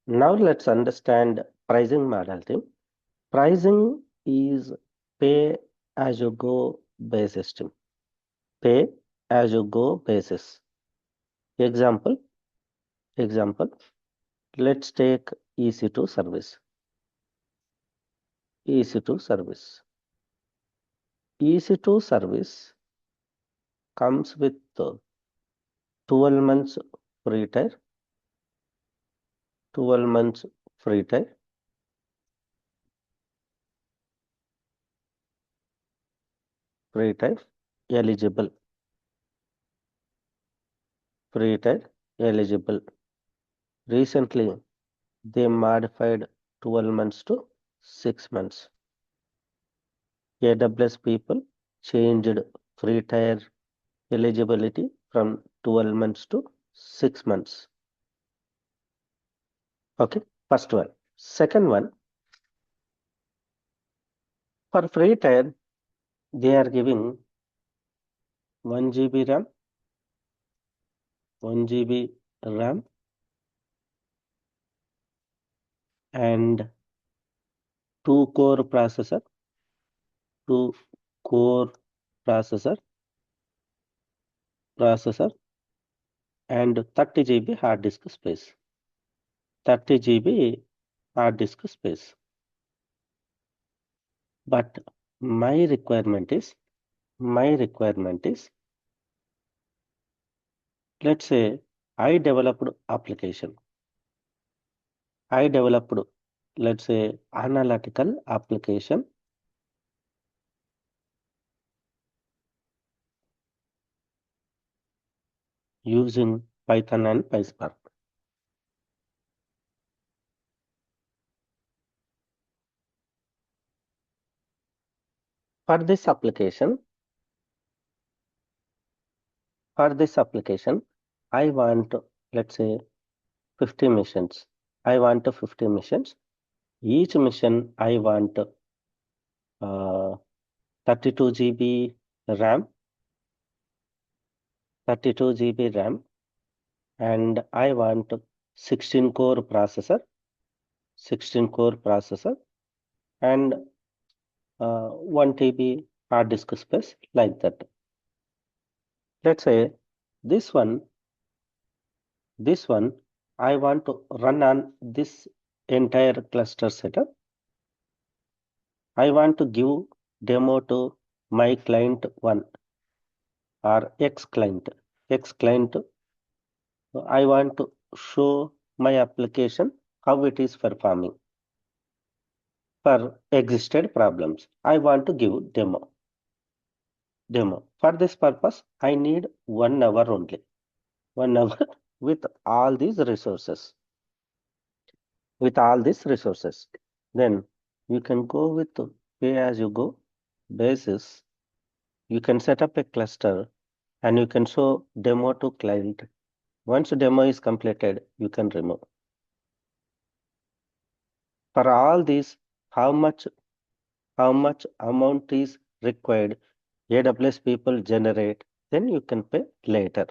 Now let's understand pricing model team. Pricing is pay as you go basis team. Pay as you go basis. Example, example. Let's take EC2 service. EC2 service. EC2 service comes with 12 months free trial, 12 months free trial, free trial, eligible, free trial, eligible. Recently, they modified 12 months to 6 months. AWS people changed free tier eligibility from 12 months to 6 months. Okay, first one. Second one, for free tier, they are giving 1 GB RAM, 1 GB RAM, and 2 core processor, 2 core processor, and 30 GB hard disk space. 30 GB hard disk space. But my requirement is, let's say I developed application. I developed, let's say, analytical application using Python and PySpark. For this application, I want, let's say, 50 missions. I want 50 missions. Each mission I want 32 GB RAM, 32 GB RAM, and I want 16 core processor, 16 core processor, and 1 TB hard disk space, like that. Let's say this one I want to run on this entire cluster setup. I want to give demo to my client 1 or X client. I want to show my application how it is performing for existed problems. I want to give demo. For this purpose, I need 1 hour only. 1 hour with all these resources. Then you can go with pay as you go basis. You can set up a cluster and you can show demo to client. Once demo is completed, you can remove. For all these, how much amount is required, AWS people generate, then you can pay later.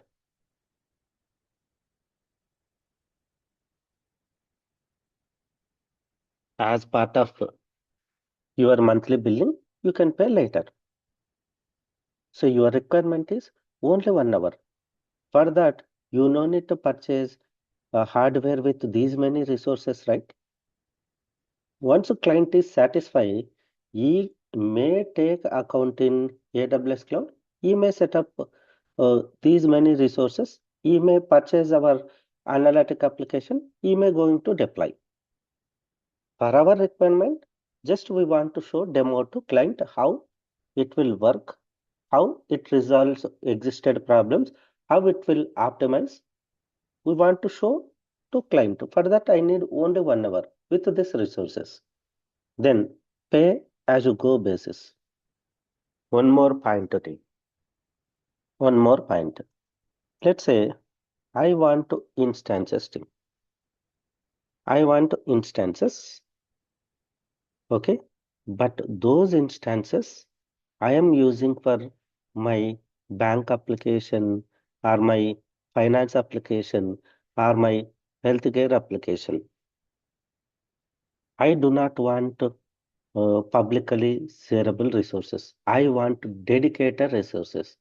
As part of your monthly billing, you can pay later. So your requirement is only 1 hour. For that, you no need to purchase hardware with these many resources, right? Once a client is satisfied, he may take account in AWS Cloud. He may set up these many resources. He may purchase our analytic application. He may going to deploy. For our requirement, just we want to show demo to client how it will work, how it resolves existed problems, how it will optimize. We want to show to client. For that, I need only 1 hour with these resources. Then pay as you go basis. One more point to take. One more point. Let's say I want to instances team. I want instances. Okay. But those instances I am using for my bank application or my finance application or my healthcare application. I do not want publicly shareable resources. I want dedicated resources.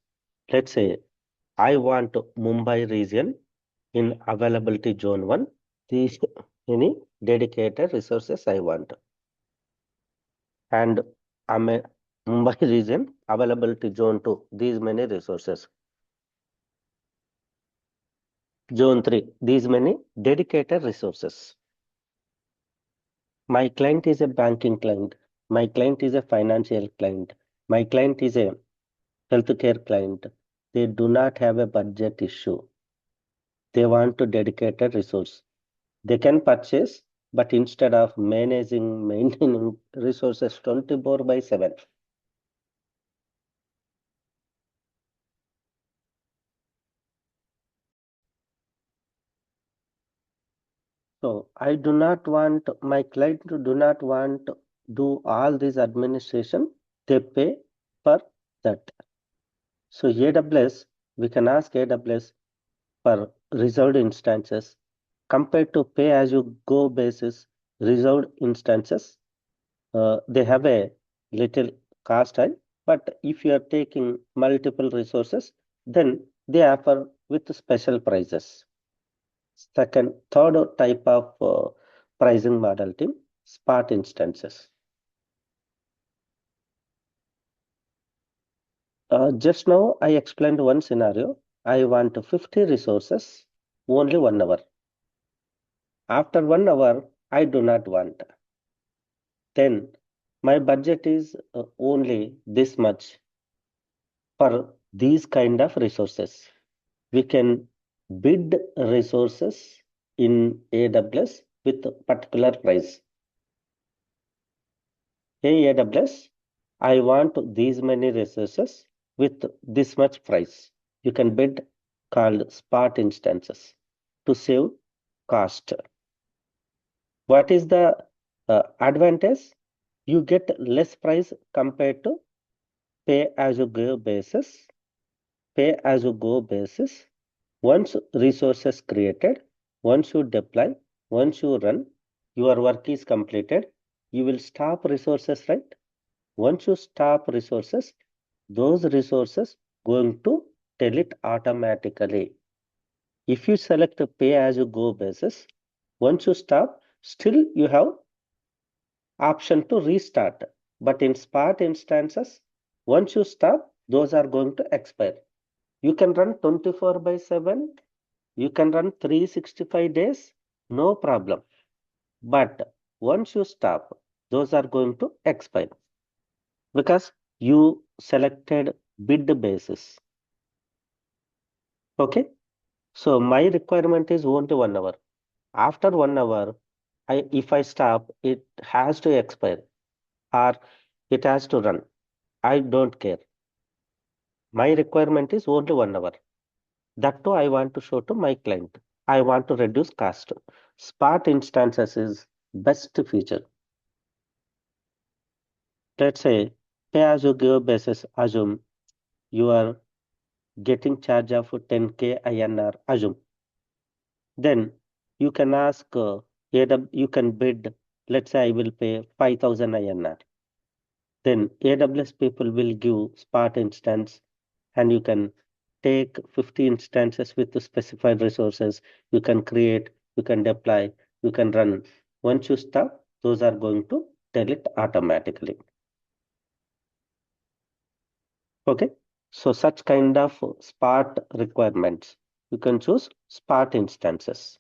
Let's say I want Mumbai region in availability zone 1. These any dedicated resources I want. And Mumbai region availability zone 2. These many resources. Zone 3. These many dedicated resources. My client is a banking client. My client is a financial client. My client is a healthcare client. They do not have a budget issue. They want to dedicate a resource. They can purchase, but instead of maintaining resources 24/7. So I do not want my client to do not want to do all this administration. They pay for that. So AWS, we can ask AWS for reserved instances compared to pay as you go basis reserved instances. They have a little cost high, but if you are taking multiple resources, then they offer with special prices. Third type of pricing model team, spot instances. Just now I explained one scenario. I want 50 resources, only 1 hour. After 1 hour, I do not want. Then my budget is only this much for these kind of resources. We can bid resources in AWS with particular price. Hey AWS, I want these many resources with this much price. You can bid called spot instances to save cost. What is the advantage? You get less price compared to pay as you go basis. Pay as you go basis. Once resources created, once you deploy, once you run, your work is completed. You will stop resources, right? Once you stop resources, those resources going to tell it automatically. If you select a pay as you go basis, once you stop, still you have option to restart. But in spot instances, once you stop, those are going to expire. You can run 24/7. You can run 365 days, no problem. But once you stop, those are going to expire because you selected bid basis. Okay. So my requirement is only 1 hour. After 1 hour, if I stop, it has to expire or it has to run. I don't care. My requirement is only 1 hour. That too, I want to show to my client. I want to reduce cost. Spot instances is best feature. Let's say pay as you go basis. Assume you are getting charge of 10K INR. Assume. Then you can ask you can bid. Let's say I will pay 5,000 INR. Then AWS people will give spot instance and you can take 50 instances with the specified resources. You can create, you can deploy, you can run. Once you stop, those are going to tell it automatically. Okay. So such kind of spot requirements, you can choose spot instances.